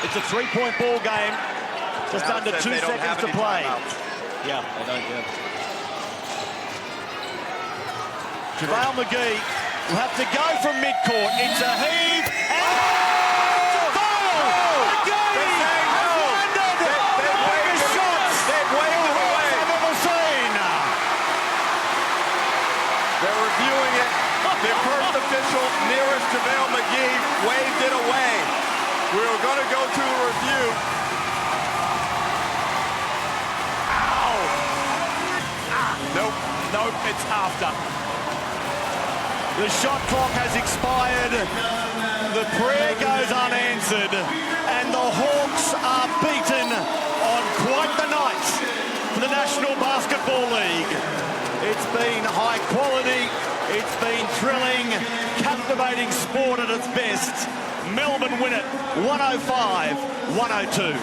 It's a three-point ball game. Just under 2 seconds to play. Yeah, they don't, yeah. JaVale McGee will have to go from midcourt. It's a heave. And McGee has landed the biggest shots I've ever seen. They're reviewing it. Their first official nearest JaVale McGee waved it away. We were going to go to a review. Ow! Nope, it's after. The shot clock has expired. The prayer goes unanswered. And the Hawks are beaten on quite the night for the National Basketball League. It's been high quality. It's been thrilling, captivating sport at its best. Melbourne win it 105-102.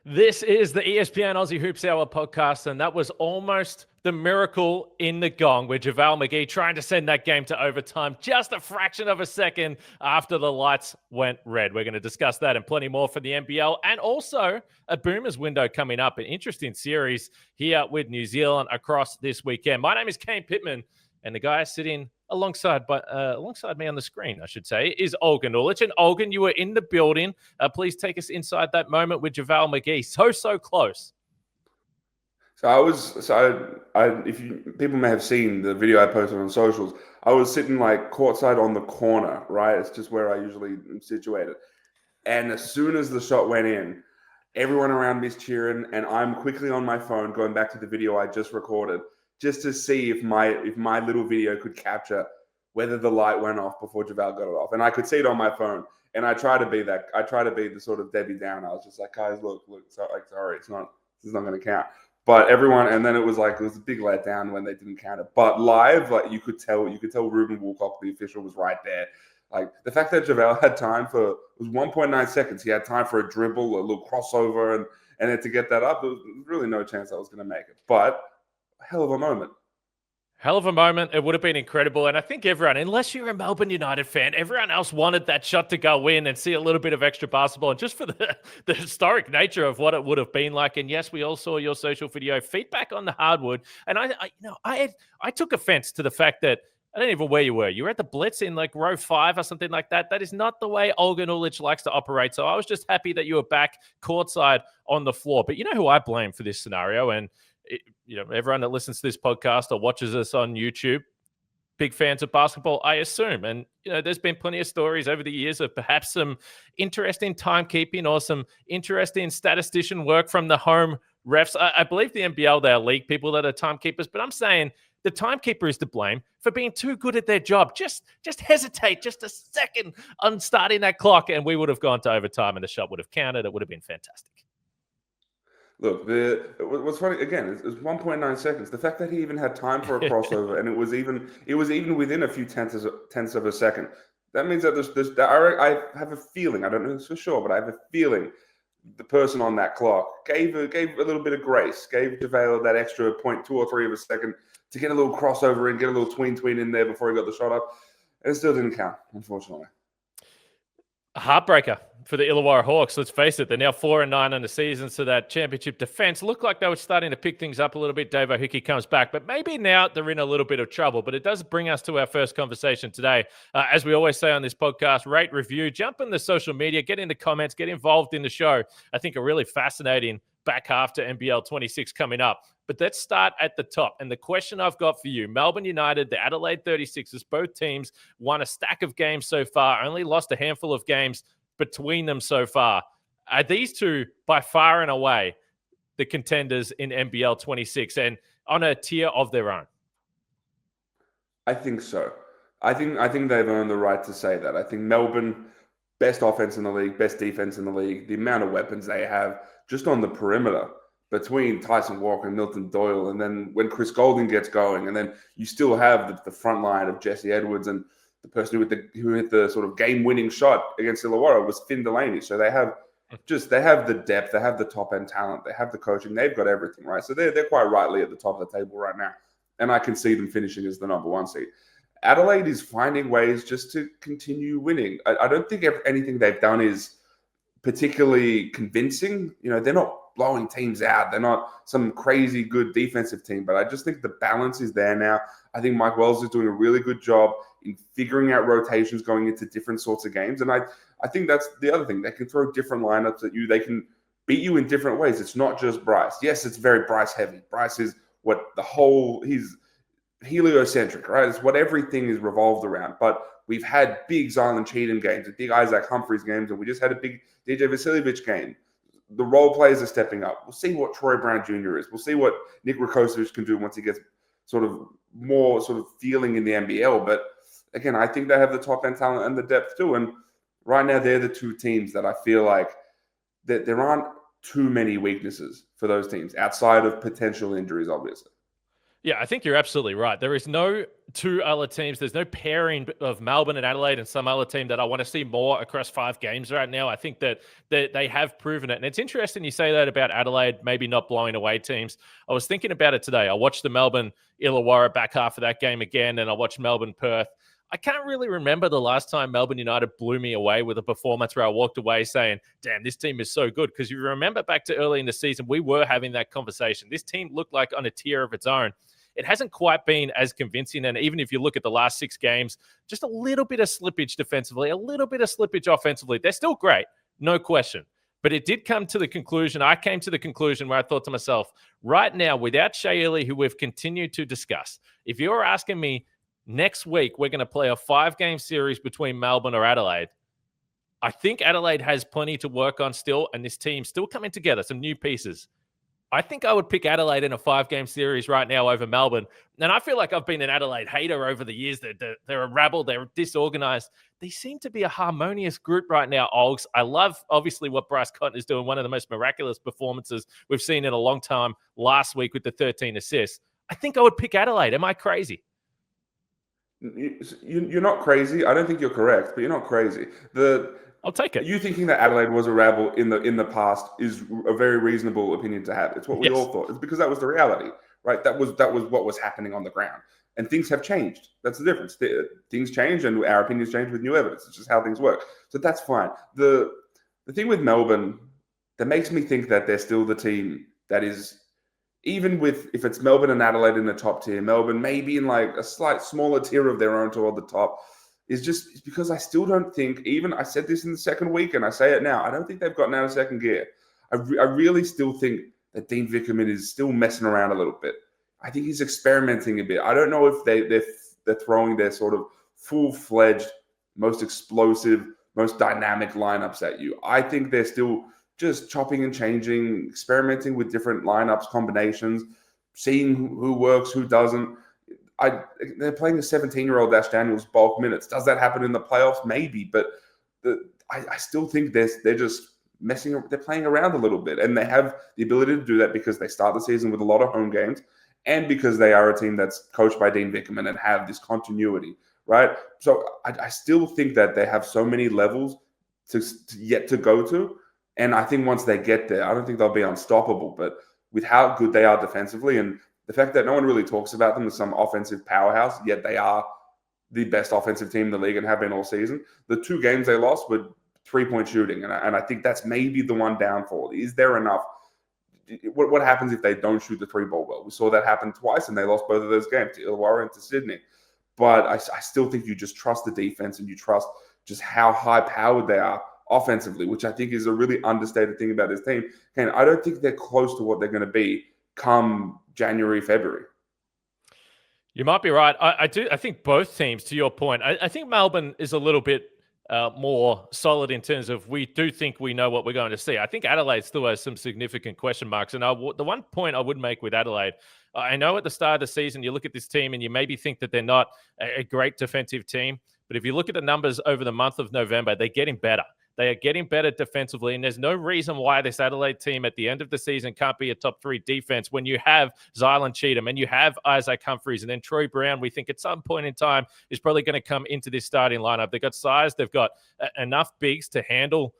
This is the ESPN Aussie Hoops Hour podcast, and that was almost the miracle in the gong with JaVale McGee trying to send that game to overtime just a fraction of a second after the lights went red. We're going to discuss that and plenty more for the NBL, and also a Boomers window coming up. An interesting series here with New Zealand across this weekend. My name is Kane Pittman, and the guy sitting alongside me on the screen, I should say, is Olgun Uluc. And Olgun, you were in the building. Please take us inside that moment with JaVale McGee. So close. People may have seen the video I posted on socials. I was sitting like courtside on the corner, right? It's just where I usually am situated. And as soon as the shot went in, everyone around me is cheering, and I'm quickly on my phone going back to the video I just recorded, just to see if my little video could capture whether the light went off before JaVale got it off. And I could see it on my phone. And I try to be the sort of Debbie Downer. I was just like, guys, look, sorry, this is not going to count. But everyone, and then it was a big letdown when they didn't count it. But live, like you could tell Ruben Woolcock, the official, was right there. Like the fact that JaVale had time it was 1.9 seconds. He had time for a dribble, a little crossover, and then to get that up, there was really no chance I was going to make it. But hell of a moment. Hell of a moment. It would have been incredible. And I think everyone, unless you're a Melbourne United fan, everyone else wanted that shot to go in and see a little bit of extra basketball. And just for the historic nature of what it would have been like. And yes, we all saw your social video feedback on the hardwood. And I took offense to the fact that I don't even know where you were. You were at the Blitz in like row 5 or something like that. That is not the way Olgun Uluc likes to operate. So I was just happy that you were back courtside on the floor. But you know who I blame for this scenario? And everyone that listens to this podcast or watches us on YouTube, big fans of basketball, I assume. And, there's been plenty of stories over the years of perhaps some interesting timekeeping or some interesting statistician work from the home refs. I believe the NBL, they are league people that are timekeepers, but I'm saying the timekeeper is to blame for being too good at their job. Just hesitate just a second on starting that clock, and we would have gone to overtime and the shot would have counted. It would have been fantastic. Look, what's funny again is 1.9 seconds. The fact that he even had time for a crossover, and it was even within a few tenths of a second. That means that I have a feeling. I don't know this for sure, but I have a feeling the person on that clock gave a little bit of grace, gave JaVale that extra 0.2 or 3 of a second to get a little crossover and get a little tween in there before he got the shot up, and it still didn't count, unfortunately. A heartbreaker for the Illawarra Hawks. Let's face it, they're now 4-9 on the season, so that championship defense looked like they were starting to pick things up a little bit. Dave O'Hickey comes back, but maybe now they're in a little bit of trouble. But it does bring us to our first conversation today. As we always say on this podcast, rate, review, jump in the social media, get in the comments, get involved in the show. I think a really fascinating back half to NBL 26 coming up. But let's start at the top. And the question I've got for you, Melbourne United, the Adelaide 36ers, both teams won a stack of games so far, only lost a handful of games between them so far. Are these two by far and away the contenders in NBL 26 and on a tier of their own? I think so. I think they've earned the right to say that. I think Melbourne, best offense in the league, best defense in the league, the amount of weapons they have just on the perimeter between Tyson Walker and Milton Doyle, and then when Chris Golding gets going, and then you still have the front line of Jesse Edwards, and the person who hit the sort of game-winning shot against Illawarra was Finn Delaney. So they have the depth, they have the top-end talent, they have the coaching, they've got everything, right? So they're quite rightly at the top of the table right now, and I can see them finishing as the number 1 seed. Adelaide is finding ways just to continue winning. I don't think anything they've done is particularly convincing. You know, they're not blowing teams out. They're not some crazy good defensive team, but I just think the balance is there now. I think Mike Wells is doing a really good job in figuring out rotations going into different sorts of games. And I think that's the other thing. They can throw different lineups at you. They can beat you in different ways. It's not just Bryce. Yes, it's very Bryce heavy. Bryce is what he's heliocentric, right? It's what everything is revolved around. But we've had big Zylan Cheatham games and big Isaac Humphries games, and we just had a big DJ Vasiljevic game. The role players are stepping up. We'll see what Troy Brown Jr. is. We'll see what Nick Rakocevic can do once he gets sort of more sort of feeling in the NBL. But again, I think they have the top end talent and the depth too. And right now, they're the two teams that I feel like that there aren't too many weaknesses for those teams outside of potential injuries, obviously. Yeah, I think you're absolutely right. There is no two other teams. There's no pairing of Melbourne and Adelaide and some other team that I want to see more across 5 games right now. I think that they have proven it. And it's interesting you say that about Adelaide, maybe not blowing away teams. I was thinking about it today. I watched the Melbourne Illawarra back half of that game again, and I watched Melbourne Perth. I can't really remember the last time Melbourne United blew me away with a performance where I walked away saying, damn, this team is so good. Because you remember back to early in the season, we were having that conversation. This team looked like on a tier of its own. It hasn't quite been as convincing. And even if you look at the last 6 games, just a little bit of slippage defensively, a little bit of slippage offensively. They're still great, no question. But it did come to the conclusion. I came to the conclusion where I thought to myself, right now, without Shea Ili, who we've continued to discuss, if you're asking me next week, we're going to play a 5-game series between Melbourne or Adelaide, I think Adelaide has plenty to work on still, and this team still coming together, some new pieces. I think I would pick Adelaide in a 5-game series right now over Melbourne. And I feel like I've been an Adelaide hater over the years. They're a rabble. They're disorganized. They seem to be a harmonious group right now, Olgs. I love, obviously, what Bryce Cotton is doing. One of the most miraculous performances we've seen in a long time last week with the 13 assists. I think I would pick Adelaide. Am I crazy? You're not crazy. I don't think you're correct, but you're not crazy. I'll take it. You thinking that Adelaide was a rabble in the past is a very reasonable opinion to have. It's what we all thought. It's because that was the reality, right? That was what was happening on the ground, and things have changed. That's the difference. Things change, and our opinions change with new evidence. It's just how things work. So that's fine. The thing with Melbourne that makes me think that they're still the team that is, even with if it's Melbourne and Adelaide in the top tier, Melbourne maybe in like a slight smaller tier of their own toward the top. Is just because I still don't think, even I said this in the second week and I say it now, I don't think they've gotten out of second gear. I really still think that Dean Vickerman is still messing around a little bit. I think he's experimenting a bit. I don't know if they're throwing their sort of full-fledged, most explosive, most dynamic lineups at you. I think they're still just chopping and changing, experimenting with different lineups, combinations, seeing who works, who doesn't. They're playing a 17-year-old Ash Daniels bulk minutes. Does that happen in the playoffs? Maybe, but I still think they're just messing. They're playing around a little bit, and they have the ability to do that because they start the season with a lot of home games, and because they are a team that's coached by Dean Vickerman and have this continuity, right? So I still think that they have so many levels to yet to go to, and I think once they get there, I don't think they'll be unstoppable. But with how good they are defensively and the fact that no one really talks about them as some offensive powerhouse, yet they are the best offensive team in the league and have been all season. The 2 games they lost were 3-point shooting, and I think that's maybe the one downfall. Is there enough? What happens if they don't shoot the 3-ball well? We saw that happen twice, and they lost both of those games, to Illawarra and to Sydney. But I still think you just trust the defense and you trust just how high-powered they are offensively, which I think is a really understated thing about this team. And I don't think they're close to what they're going to be come January, February. You might be right. I think both teams, to your point, I think Melbourne is a little bit more solid in terms of we do think we know what we're going to see. I think Adelaide still has some significant question marks. And the one point I would make with Adelaide, I know at the start of the season, you look at this team and you maybe think that they're not a great defensive team. But if you look at the numbers over the month of November, they're getting better. They are getting better defensively, and there's no reason why this Adelaide team at the end of the season can't be a top 3 defense when you have Zylan Cheatham and you have Isaac Humphries, and then Troy Brown, we think at some point in time is probably going to come into this starting lineup. They've got size. They've got enough bigs to handle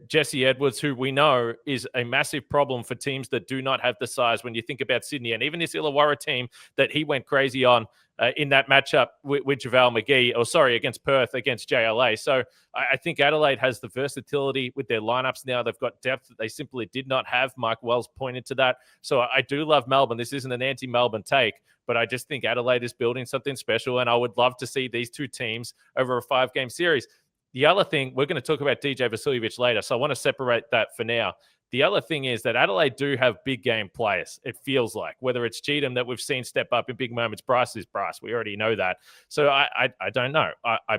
Jesse Edwards, who we know is a massive problem for teams that do not have the size when you think about Sydney. And even this Illawarra team that he went crazy on in that matchup with JaVale McGee, against Perth, against JLA. So I think Adelaide has the versatility with their lineups now. They've got depth that they simply did not have. Mike Wells pointed to that. So I do love Melbourne. This isn't an anti-Melbourne take, but I just think Adelaide is building something special, and I would love to see these two teams over a 5-game series. The other thing, we're going to talk about DJ Vasiljevic later, so I want to separate that for now. The other thing is that Adelaide do have big game players, it feels like, whether it's Cheatham that we've seen step up in big moments. Bryce is Bryce. We already know that. So I don't know. I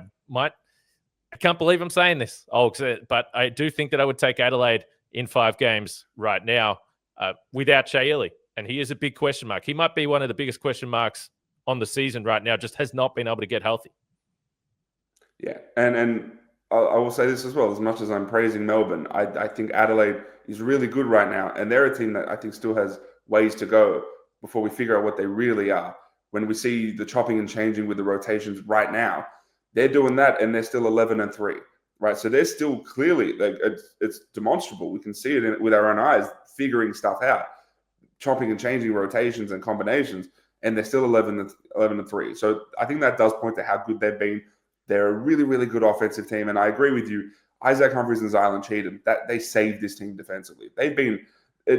can't believe I'm saying this, but I do think that I would take Adelaide in 5 games right now without Shea Ili. And he is a big question mark. He might be one of the biggest question marks on the season right now, just has not been able to get healthy. Yeah, and I will say this as well. As much as I'm praising Melbourne, I think Adelaide is really good right now, and they're a team that I think still has ways to go before we figure out what they really are. When we see the chopping and changing with the rotations right now, they're doing that, and they're still 11-3, right? So they're still clearly, like, it's demonstrable. We can see it with our own eyes, figuring stuff out, chopping and changing rotations and combinations, and they're still 11-3. So I think that does point to how good they've been. They're a really, really good offensive team. And I agree with you. Isaac Humphries and Zylan Cheatham, that they saved this team defensively. They've been,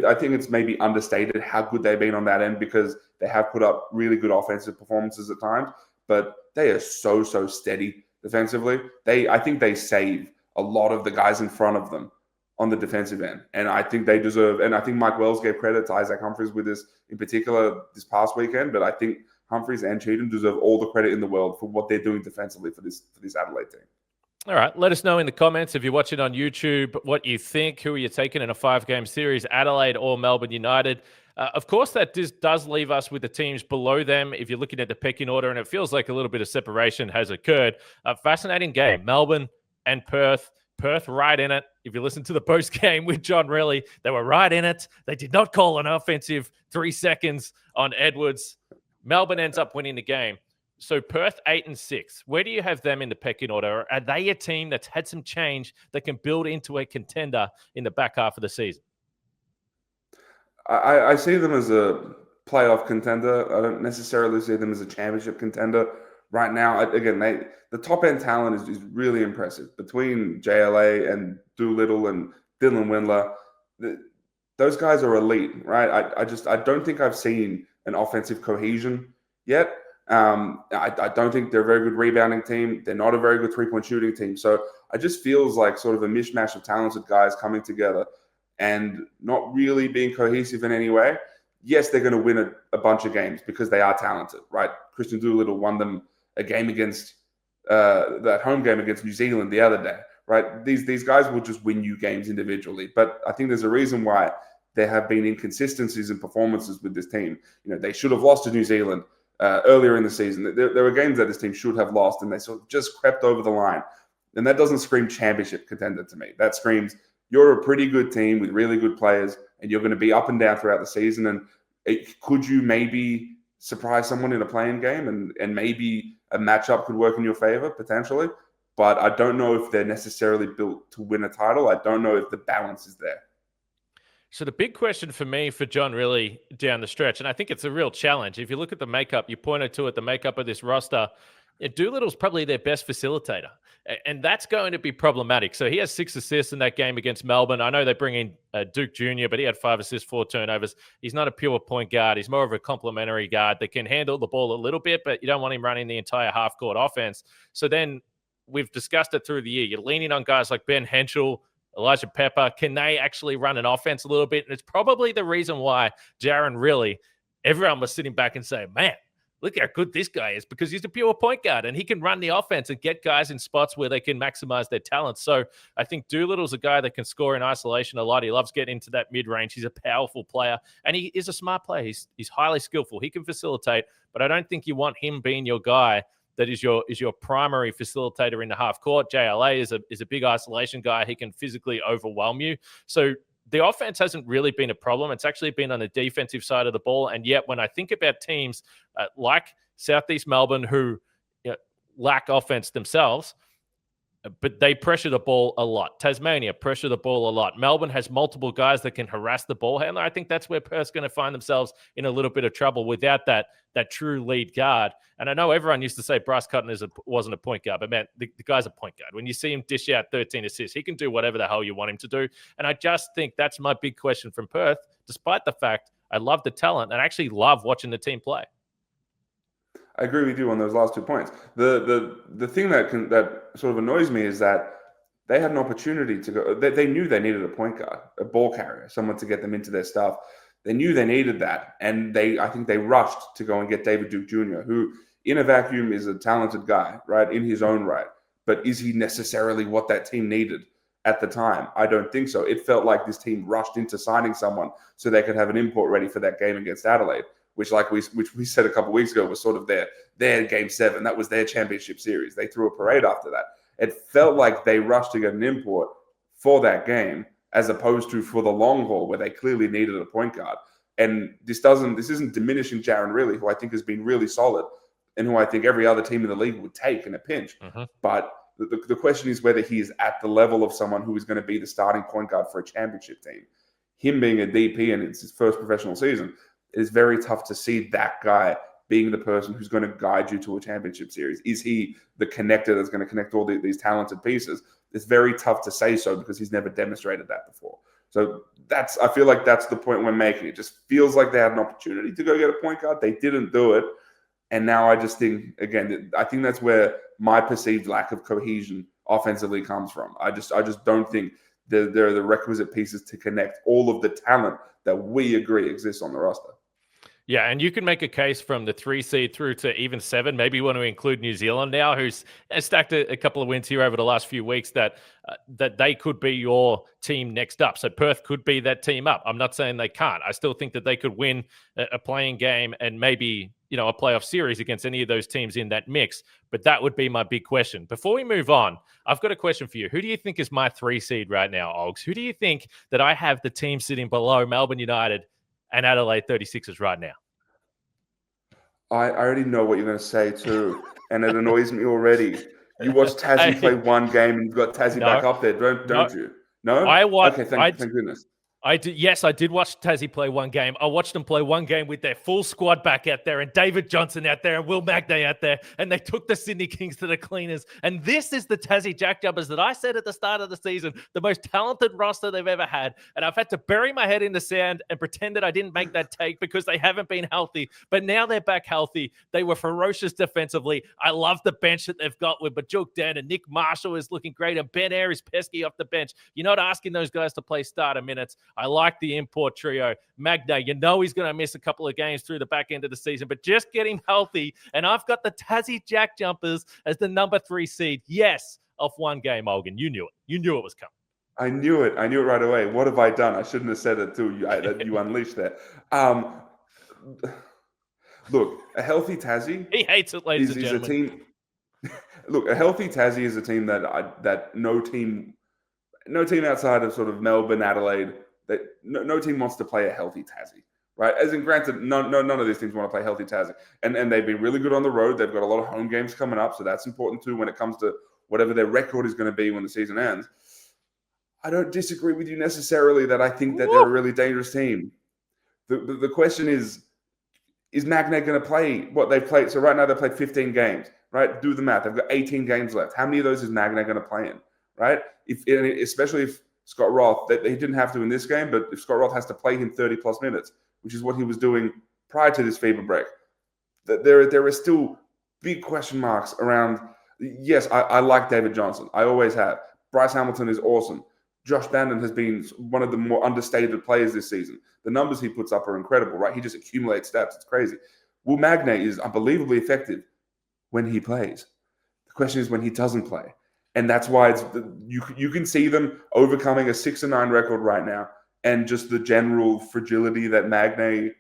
I think it's maybe understated how good they've been on that end, because they have put up really good offensive performances at times, but they are so steady defensively. I think they save a lot of the guys in front of them on the defensive end. And I think they deserve, and I think Mike Wells gave credit to Isaac Humphries with this in particular this past weekend, but I think Humphries and Cheatham deserve all the credit in the world for what they're doing defensively for this Adelaide team. All right. Let us know in the comments if you're watching on YouTube what you think. Who are you taking in a 5-game series, Adelaide or Melbourne United? Of course, that does leave us with the teams below them if you're looking at the pecking order, and it feels like a little bit of separation has occurred. A fascinating game, Melbourne and Perth. Perth right in it. If you listen to the post game with John Riley, they were right in it. They did not call an offensive 3 seconds on Edwards. Melbourne ends up winning the game. So Perth 8-6. Where do you have them in the pecking order? Are they a team that's had some change that can build into a contender in the back half of the season? I see them as a playoff contender. I don't necessarily see them as a championship contender right now. The top end talent is really impressive between JLA and Doolittle and Dylan Windler. Those guys are elite, right? I don't think I've seen an offensive cohesion yet. I don't think they're a very good rebounding team. They're not a very good 3-point shooting team. So I just feels like sort of a mishmash of talented guys coming together and not really being cohesive in any way. Yes, they're going to win a bunch of games because they are talented, right? Christian Doolittle won them a game against that home game against New Zealand the other day, right? These guys will just win you games individually. But I think there's a reason why there have been inconsistencies in performances with this team. You know, they should have lost to New Zealand earlier in the season. There were games that this team should have lost, and they sort of just crept over the line. And that doesn't scream championship contender to me. That screams you're a pretty good team with really good players, and you're going to be up and down throughout the season. And could you maybe surprise someone in a playing game, and maybe a matchup could work in your favor potentially? But I don't know if they're necessarily built to win a title. I don't know if the balance is there. So the big question for me, for John, really down the stretch, and I think it's a real challenge. If you look at the makeup, you pointed to it, the makeup of this roster, Doolittle's probably their best facilitator, and that's going to be problematic. So he has 6 assists in that game against Melbourne. I know they bring in Duke Jr., but he had 5 assists, 4 turnovers. He's not a pure point guard. He's more of a complementary guard that can handle the ball a little bit, but you don't want him running the entire half-court offense. So then we've discussed it through the year. You're leaning on guys like Ben Henschel, Elijah Pepper. Can they actually run an offense a little bit? And it's probably the reason why Jaron really, everyone was sitting back and saying, man, look how good this guy is, because he's a pure point guard and he can run the offense and get guys in spots where they can maximize their talents. So I think Doolittle's a guy that can score in isolation a lot. He loves getting into that mid-range. He's a powerful player and he is a smart player. He's highly skillful. He can facilitate, but I don't think you want him being your guy that is your primary facilitator in the half court. JLA is a big isolation guy. He can physically overwhelm you. So the offense hasn't really been a problem. It's actually been on the defensive side of the ball. And yet when I think about teams like Southeast Melbourne, who lack offense themselves, but they pressure the ball a lot. Tasmania pressure the ball a lot. Melbourne has multiple guys that can harass the ball handler. I think that's where Perth's going to find themselves in a little bit of trouble without that true lead guard. And I know everyone used to say Bryce Cotton wasn't a point guard, but man, the guy's a point guard. When you see him dish out 13 assists, he can do whatever the hell you want him to do. And I just think that's my big question from Perth, despite the fact I love the talent and I actually love watching the team play. I agree with you on those last 2 points. The thing that sort of annoys me is that they had an opportunity to go. They knew they needed a point guard, a ball carrier, someone to get them into their stuff. They knew they needed that, and I think they rushed to go and get David Duke Jr., who in a vacuum is a talented guy, right, in his own right. But is he necessarily what that team needed at the time? I don't think so. It felt like this team rushed into signing someone so they could have an import ready for that game against Adelaide, which we said a couple of weeks ago was sort of their game 7. That was their championship series. They threw a parade after that. It felt like they rushed to get an import for that game as opposed to for the long haul where they clearly needed a point guard. And this isn't diminishing Jaron Riley, who I think has been really solid and who I think every other team in the league would take in a pinch. Mm-hmm. But the question is whether he is at the level of someone who is going to be the starting point guard for a championship team. Him being a DP and it's his first professional season, it's very tough to see that guy being the person who's going to guide you to a championship series. Is he the connector that's going to connect all these talented pieces? It's very tough to say so because he's never demonstrated that before. So I feel like that's the point we're making. It just feels like they had an opportunity to go get a point guard. They didn't do it. And now I just think, again, I think that's where my perceived lack of cohesion offensively comes from. I just don't think there are the requisite pieces to connect all of the talent that we agree exists on the roster. Yeah, and you can make a case from the 3 seed through to even 7. Maybe you want to include New Zealand now, who's stacked a couple of wins here over the last few weeks, that they could be your team next up. So Perth could be that team up. I'm not saying they can't. I still think that they could win a playing game and maybe a playoff series against any of those teams in that mix. But that would be my big question. Before we move on, I've got a question for you. Who do you think is my 3 seed right now, Ogs? Who do you think that I have the team sitting below Melbourne United and Adelaide 36ers right now? I already know what you're going to say too, and it annoys me already. You watched Tassie play one game and you've got Tassie back up there, don't you? No? Okay, thank goodness. I did. Yes, I did watch Tassie play one game. I watched them play one game with their full squad back out there and David Johnson out there and Will Magnay out there, and they took the Sydney Kings to the cleaners. And this is the Tassie Jackjumpers that I said at the start of the season, the most talented roster they've ever had. And I've had to bury my head in the sand and pretend that I didn't make that take because they haven't been healthy. But now they're back healthy. They were ferocious defensively. I love the bench that they've got with Bajuk Dan and Nick Marshall is looking great, and Ben Ayre is pesky off the bench. You're not asking those guys to play starter minutes. I like the import trio. Magnay, he's going to miss a couple of games through the back end of the season, but just get him healthy. And I've got the Tassie Jackjumpers as the number 3 seed. Yes, off one game, Olgan. You knew it. You knew it was coming. I knew it. I knew it right away. What have I done? I shouldn't have said it too. You unleashed that. Look, a healthy Tassie. He hates it, ladies and gentlemen. A team. Look, a healthy Tassie is a team that no team outside of sort of Melbourne, Adelaide, that no team wants to play a healthy Tassie, right? As in, granted, none of these teams want to play healthy Tassie, and they've been really good on the road. They've got a lot of home games coming up, so that's important too when it comes to whatever their record is going to be when the season ends. I don't disagree with you necessarily that I think that they're a really dangerous team. The question is Magnay going to play what they've played? So right now they've played 15 games, right? Do the math. They've got 18 games left. How many of those is Magnay going to play in, right? Especially if Scott Roth, he didn't have to in this game, but if Scott Roth has to play him 30-plus minutes, which is what he was doing prior to this FIBA break, there are still big question marks around. Yes, I like David Johnson. I always have. Bryce Hamilton is awesome. Josh Bandon has been one of the more understated players this season. The numbers he puts up are incredible, right? He just accumulates stats. It's crazy. Will Magnay is unbelievably effective when he plays. The question is when he doesn't play. And that's why you can see them overcoming a 6-9 record right now, and just the general fragility that Magnay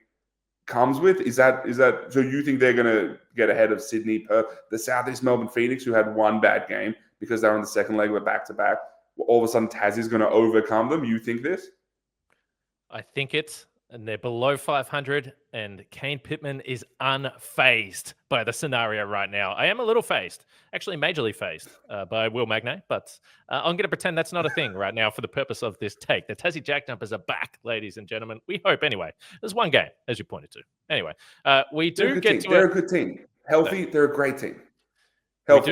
comes with. Is that so? You think they're going to get ahead of Sydney, Perth, the Southeast Melbourne Phoenix, who had one bad game because they're on the second leg, with back-to-back? All of a sudden, Tassie's going to overcome them. You think this? I think it's and they're below 500, and Kane Pittman is unfazed by the scenario right now. I am a little phased, actually majorly phased by Will Magnay, but I'm going to pretend that's not a thing right now for the purpose of this take. The Tassie Jackjumpers are back, ladies and gentlemen. We hope anyway. There's one game, as you pointed to. Anyway, we do get to They're a good team. Healthy, they're a great team. Healthy.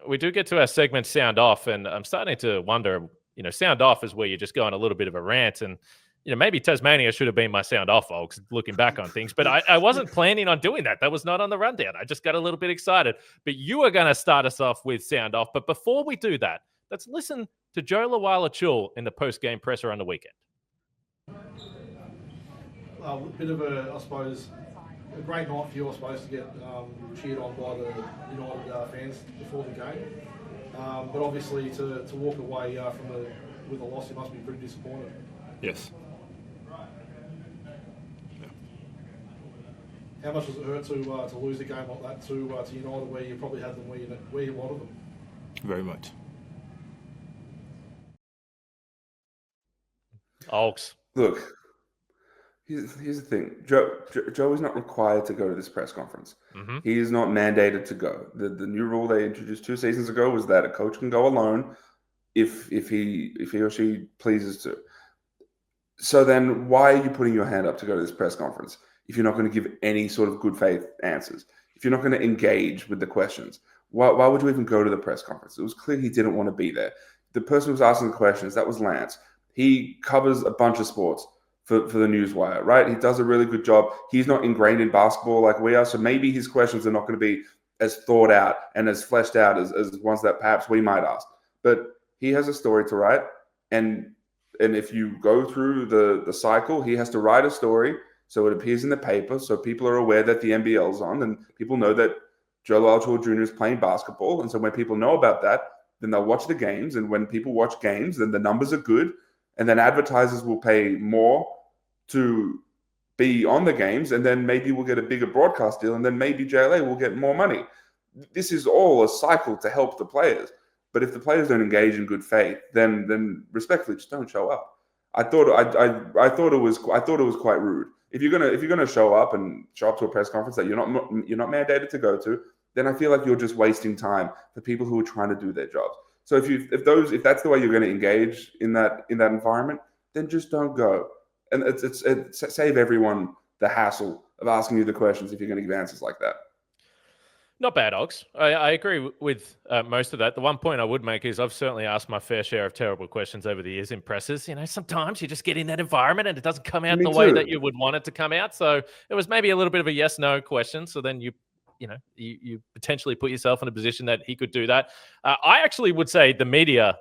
We do get to our segment Sound Off, and I'm starting to wonder, Sound Off is where you just go on a little bit of a rant, and maybe Tasmania should have been my sound off, folks, looking back on things. But I wasn't planning on doing that. That was not on the rundown. I just got a little bit excited. But you are going to start us off with sound off. But before we do that, let's listen to Joe Lawala-Chul in the post-game presser on the weekend. A bit of a great night for you, I suppose, to get cheered on by the United fans before the game. But obviously to walk away with a loss, you must be pretty disappointed. Yes. How much does it hurt to lose a game like that to United, where you probably had them where you wanted them? Very much. Oaks. Look, here's the thing. Joe is not required to go to this press conference. Mm-hmm. He is not mandated to go. The new rule they introduced 2 seasons ago was that a coach can go alone if he or she pleases to. So then why are you putting your hand up to go to this press conference if you're not going to give any sort of good faith answers? If you're not going to engage with the questions, why would you even go to the press conference? It was clear he didn't want to be there. The person who was asking the questions, that was Lance. He covers a bunch of sports for the Newswire, right? He does a really good job. He's not ingrained in basketball like we are, so maybe his questions are not going to be as thought out and as fleshed out as ones that perhaps we might ask. But he has a story to write, and if you go through the cycle, he has to write a story so it appears in the paper, so people are aware that the NBL's on, and people know that Joe Lawala-Chul Jr. is playing basketball. And so when people know about that, then they'll watch the games. And when people watch games, then the numbers are good. And then advertisers will pay more to be on the games. And then maybe we'll get a bigger broadcast deal. And then maybe JLA will get more money. This is all a cycle to help the players. But if the players don't engage in good faith, then respectfully, just don't show up. I thought it was quite rude. If you're gonna show up to a press conference that you're not mandated to go to, then I feel like you're just wasting time for people who are trying to do their jobs. So if that's the way you're going to engage in that environment, then just don't go. And it's save everyone the hassle of asking you the questions if you're going to give answers like that. Not bad, Ox. I agree with most of that. The one point I would make is I've certainly asked my fair share of terrible questions over the years in presses. Sometimes you just get in that environment and it doesn't come out way that you would want it to come out. So it was maybe a little bit of a yes/no question. So then you potentially put yourself in a position that he could do that. I actually would say the media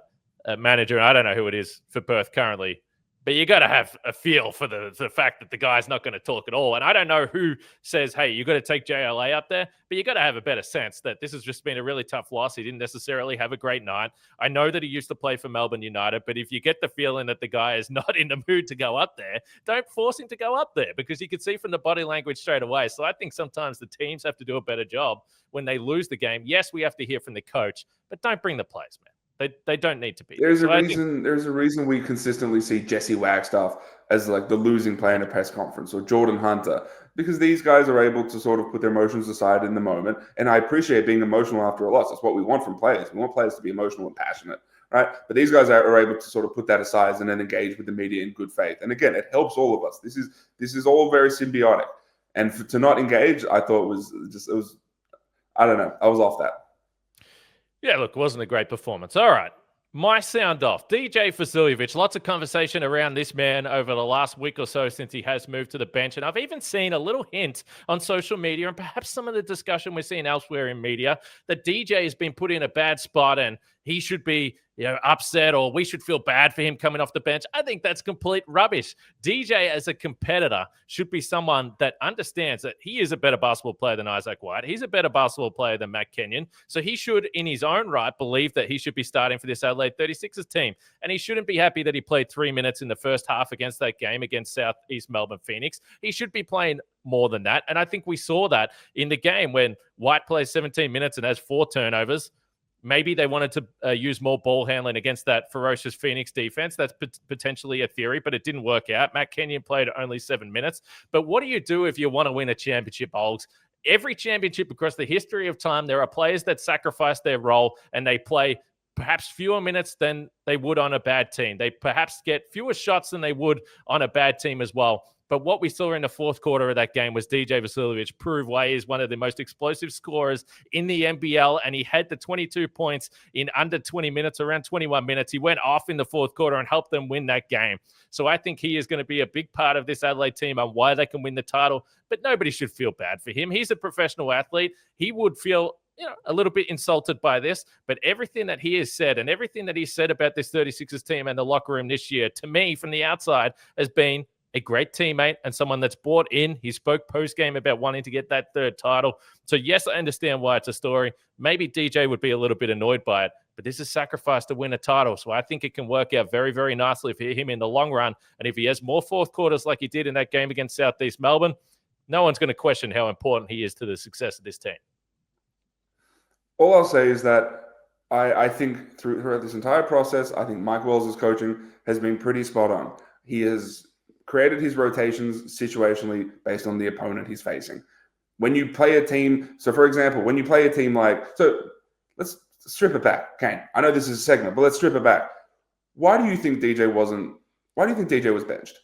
manager, and I don't know who it is for Perth currently, but you got to have a feel for the fact that the guy's not going to talk at all. And I don't know who says, hey, you got to take JLA up there, but you got to have a better sense that this has just been a really tough loss. He didn't necessarily have a great night. I know that he used to play for Melbourne United, but if you get the feeling that the guy is not in the mood to go up there, don't force him to go up there, because you can see from the body language straight away. So I think sometimes the teams have to do a better job when they lose the game. Yes, we have to hear from the coach, but don't bring the players, man. They don't need to be. There's a reason we consistently see Jesse Wagstaff as like the losing player in a press conference, or Jordan Hunter, because these guys are able to sort of put their emotions aside in the moment. And I appreciate being emotional after a loss. That's what we want from players. We want players to be emotional and passionate, right? But these guys are able to sort of put that aside and then engage with the media in good faith. And again, it helps all of us. This is all very symbiotic. And to not engage, I thought I don't know. I was off that. Yeah, look, it wasn't a great performance. All right. My sound off. DJ Vasiljevic. Lots of conversation around this man over the last week or so since he has moved to the bench. And I've even seen a little hint on social media, and perhaps some of the discussion we're seeing elsewhere in media, that DJ has been put in a bad spot and he should be upset, or we should feel bad for him coming off the bench. I think that's complete rubbish. DJ, as a competitor, should be someone that understands that he is a better basketball player than Isaac White. He's a better basketball player than Matt Kenyon. So he should, in his own right, believe that he should be starting for this Adelaide 36ers team. And he shouldn't be happy that he played 3 minutes in the first half against that game against Southeast Melbourne Phoenix. He should be playing more than that. And I think we saw that in the game when White plays 17 minutes and has 4 turnovers. maybe they wanted to use more ball handling against that ferocious Phoenix defense. That's potentially a theory, but it didn't work out. Matt Kenyon played only 7 minutes. But what do you do if you want to win a championship, Olgs? Every championship across the history of time, there are players that sacrifice their role and they play perhaps fewer minutes than they would on a bad team. They perhaps get fewer shots than they would on a bad team as well. But what we saw in the fourth quarter of that game was DJ Vasiljevic prove why he's one of the most explosive scorers in the NBL, and he had the 22 points in under 20 minutes, around 21 minutes. He went off in the fourth quarter and helped them win that game. So I think he is going to be a big part of this Adelaide team and why they can win the title, but nobody should feel bad for him. He's a professional athlete. He would feel a little bit insulted by this, but everything that he has said and everything that he said about this 36ers team and the locker room this year, to me, from the outside, has been a great teammate and someone that's bought in. He spoke post-game about wanting to get that third title. So yes, I understand why it's a story. Maybe DJ would be a little bit annoyed by it, but this is sacrifice to win a title. So I think it can work out very, very nicely for him in the long run. And if he has more fourth quarters like he did in that game against Southeast Melbourne, no one's going to question how important he is to the success of this team. All I'll say is that I think throughout this entire process, I think Mike Wells' coaching has been pretty spot on. He has created his rotations situationally based on the opponent he's facing. When you play a team, so for example, when you play a team let's strip it back. Kane, I know this is a segment, but let's strip it back. Why do you think DJ was benched?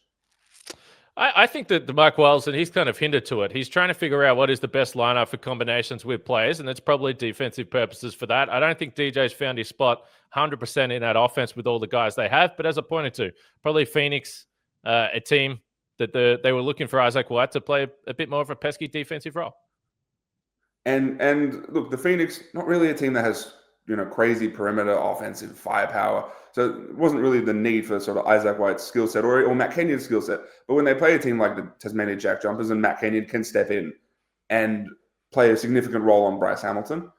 I think that the Mike Wells, and he's kind of hindered to it. He's trying to figure out what is the best lineup for combinations with players, and it's probably defensive purposes for that. I don't think DJ's found his spot 100% in that offense with all the guys they have, but as I pointed to, probably Phoenix, a team that they were looking for Isaac White to play a bit more of a pesky defensive role. And look, the Phoenix, not really a team that has crazy perimeter offensive firepower. So it wasn't really the need for sort of Isaac White's skill set or Matt Kenyon's skill set. But when they play a team like the Tasmania Jack Jumpers and Matt Kenyon can step in and play a significant role on Bryce Hamilton,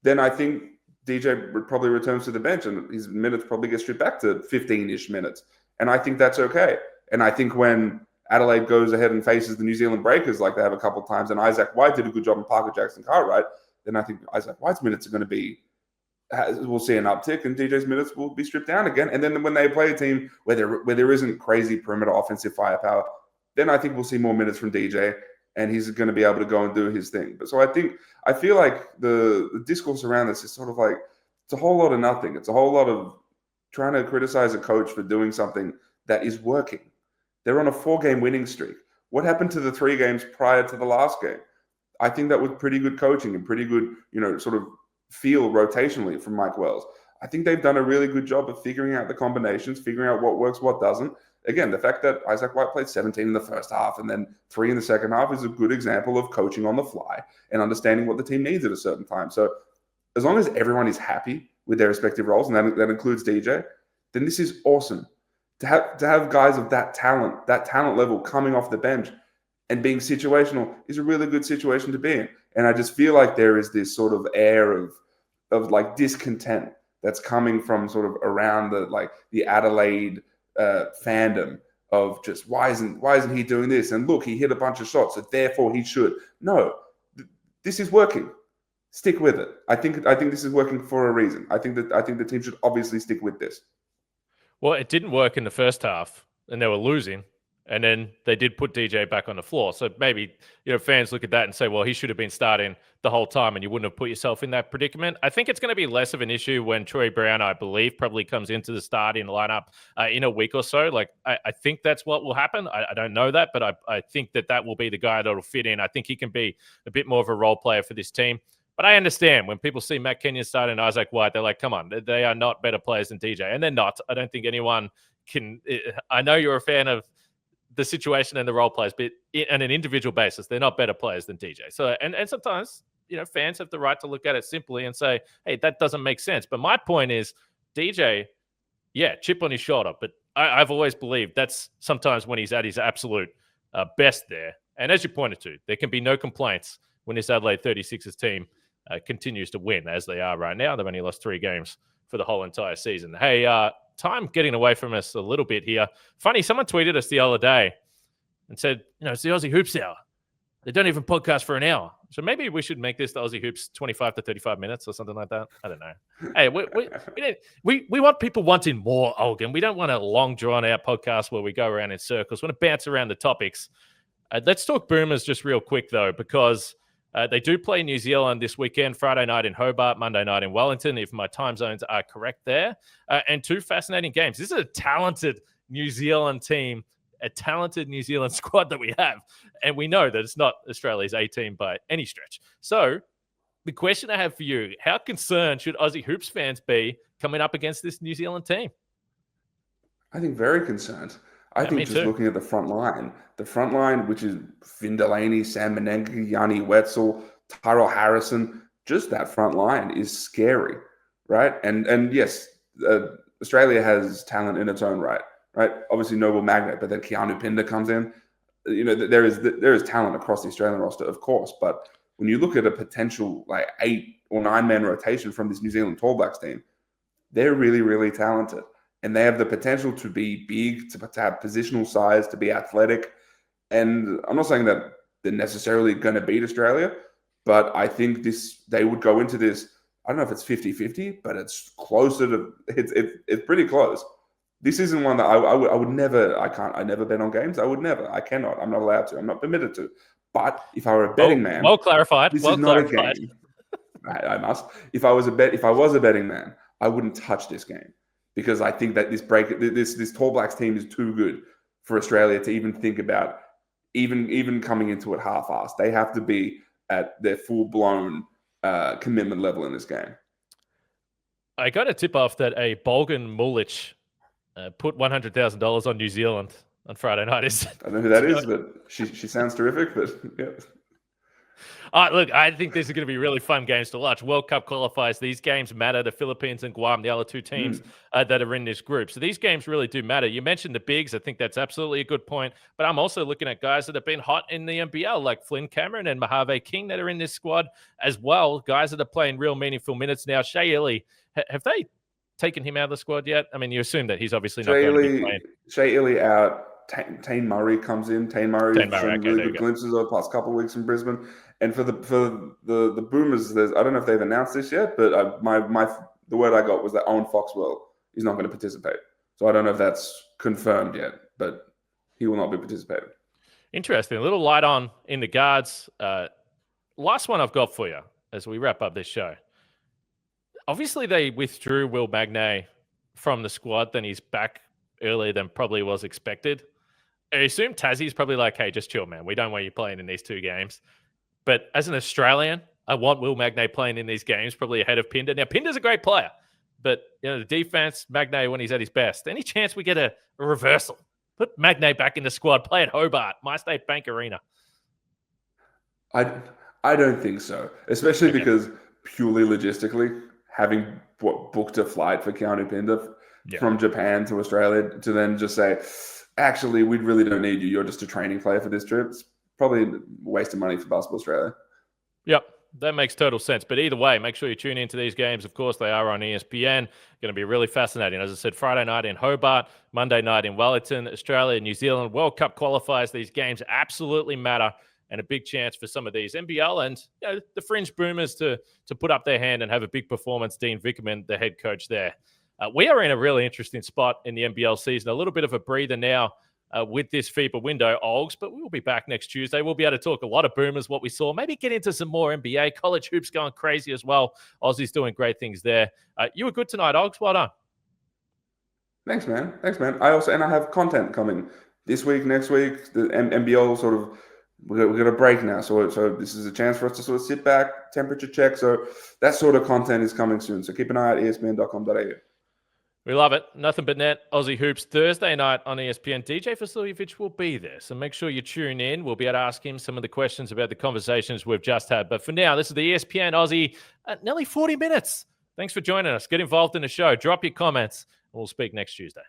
then I think DJ probably returns to the bench and his minutes probably get stripped back to 15-ish minutes. And I think that's okay. And I think when Adelaide goes ahead and faces the New Zealand Breakers like they have a couple of times, and Isaac White did a good job in Parker Jackson Cartwright, then I think Isaac White's minutes are going to be, we'll see an uptick, and DJ's minutes will be stripped down again. And then when they play a team where there isn't crazy perimeter offensive firepower, then I think we'll see more minutes from DJ, and he's going to be able to go and do his thing. But so I feel like the discourse around this is sort of like, it's a whole lot of nothing. It's a whole lot of trying to criticize a coach for doing something that is working. They're on a 4-game winning streak. What happened to the 3 games prior to the last game? I think that was pretty good coaching and pretty good, sort of feel rotationally from Mike Wells. I think they've done a really good job of figuring out the combinations, figuring out what works, what doesn't. Again, the fact that Isaac White played 17 in the first half and then 3 in the second half is a good example of coaching on the fly and understanding what the team needs at a certain time. So as long as everyone is happy with their respective roles, and that includes DJ, then this is awesome. To have guys of that talent level coming off the bench and being situational is a really good situation to be in. And I just feel like there is this sort of air of like discontent that's coming from sort of around the Adelaide fandom of just why isn't he doing this? And look, he hit a bunch of shots, so therefore he should. No, this is working. Stick with it. I think this is working for a reason. I think the team should obviously stick with this. Well, it didn't work in the first half, and they were losing, and then they did put DJ back on the floor. So maybe fans look at that and say, well, he should have been starting the whole time, and you wouldn't have put yourself in that predicament. I think it's going to be less of an issue when Troy Brown, I believe, probably comes into the starting lineup in a week or so. Like I think that's what will happen. I don't know that, but I think that will be the guy that will fit in. I think he can be a bit more of a role player for this team. But I understand when people see Matt Kenyon starting Isaac White, they're like, come on, they are not better players than DJ. And they're not. I don't think anyone can. I know you're a fan of the situation and the role players, but on an individual basis, they're not better players than DJ. So, and sometimes, fans have the right to look at it simply and say, hey, that doesn't make sense. But my point is, DJ, yeah, chip on his shoulder. But I've always believed that's sometimes when he's at his absolute best there. And as you pointed to, there can be no complaints when this Adelaide 36ers team continues to win as they are right now. They've only lost 3 games for the whole entire season. Hey, time getting away from us a little bit here. Funny, someone tweeted us the other day and said, it's the Aussie Hoops Hour. They don't even podcast for an hour. So maybe we should make this the Aussie Hoops 25 to 35 minutes or something like that. I don't know. Hey, we want people wanting more, Olgun. We don't want a long, drawn-out podcast where we go around in circles. We want to bounce around the topics. Let's talk Boomers just real quick, though, because they do play New Zealand this weekend, Friday night in Hobart, Monday night in Wellington, if my time zones are correct there. And two fascinating games. This is a talented New Zealand team, a talented New Zealand squad that we have. And we know that it's not Australia's A team by any stretch. So the question I have for you, how concerned should Aussie Hoops fans be coming up against this New Zealand team? I think very concerned. I think just looking at the front line, which is Finn Delaney, Sam Menenke, Yanni Wetzel, Tyrell Harrison, just that front line is scary, right? And yes, Australia has talent in its own right? Obviously, Noble Magnet, but then Keanu Pinder comes in. You know, there is talent across the Australian roster, of course. But when you look at a potential like 8 or 9 man rotation from this New Zealand Tall Blacks team, they're really, really talented. And they have the potential to be big, to have positional size, to be athletic. And I'm not saying that they're necessarily going to beat Australia, but I think they would go into this, I don't know if it's 50-50, but it's closer to, it's pretty close. This isn't one that I would never, I never bet on games. I cannot. I'm not allowed to. I'm not permitted to. But if I were a betting man. Well clarified. This is not a game. I must. If I was a betting man, I wouldn't touch this game. Because I think that this Tall Blacks team is too good for Australia to even think about even coming into it half-assed. They have to be at their full-blown commitment level in this game. I got a tip-off that a Bolgan Mulic put $100,000 on New Zealand on Friday night. I don't know who that is, but she sounds terrific. But yeah. Look, I think these are going to be really fun games to watch. World Cup qualifiers, these games matter. The Philippines and Guam, the other two teams that are in this group. So these games really do matter. You mentioned the bigs. I think that's absolutely a good point. But I'm also looking at guys that have been hot in the NBL, like Flynn Cameron and Mojave King that are in this squad as well. Guys that are playing real meaningful minutes now. Shea Ili, have they taken him out of the squad yet? I mean, you assume that he's obviously not going to be playing. Shea Ili out. Tane Murray comes in. Tane Murray some really good glimpses over the past couple of weeks in Brisbane. And for the Boomers, I don't know if they've announced this yet, but the word I got was that Owen Foxwell is not going to participate. So I don't know if that's confirmed yet, but he will not be participating. Interesting. A little light on in the guards. Last one I've got for you as we wrap up this show. Obviously, they withdrew Will Magnay from the squad. Then he's back earlier than probably was expected. I assume Tassie's probably like, hey, just chill, man. We don't want you playing in these 2 games. But as an Australian, I want Will Magnay playing in these games, probably ahead of Pinder. Now, Pinder's a great player, but the defense, Magnay when he's at his best. Any chance we get a reversal? Put Magnay back in the squad, play at Hobart, MyState Bank Arena. I don't think so, especially because purely logistically, having booked a flight for Keanu Pinder from Japan to Australia to then just say, actually, we really don't need you. You're just a training player for this trip. It's probably a waste of money for Basketball Australia. Yep, that makes total sense. But either way, make sure you tune into these games. Of course, they are on ESPN. Going to be really fascinating. As I said, Friday night in Hobart, Monday night in Wellington, Australia, New Zealand, World Cup qualifiers. These games absolutely matter and a big chance for some of these NBL and the fringe Boomers to put up their hand and have a big performance. Dean Vickerman, the head coach there. We are in a really interesting spot in the NBL season. A little bit of a breather now with this FIBA window, Olgs, but we'll be back next Tuesday. We'll be able to talk a lot of Boomers, what we saw, maybe get into some more NBA, college hoops going crazy as well. Aussie's doing great things there. You were good tonight, Olgs. Well done. Thanks, man. I have content coming this week, next week. The NBL sort of, we're going to break now. So this is a chance for us to sort of sit back, temperature check. So that sort of content is coming soon. So keep an eye at espn.com.au. We love it. Nothing but net. Aussie Hoops Thursday night on ESPN. DJ Vasiljevic will be there, so make sure you tune in. We'll be able to ask him some of the questions about the conversations we've just had. But for now, this is the ESPN Aussie at nearly 40 minutes. Thanks for joining us. Get involved in the show. Drop your comments, and we'll speak next Tuesday.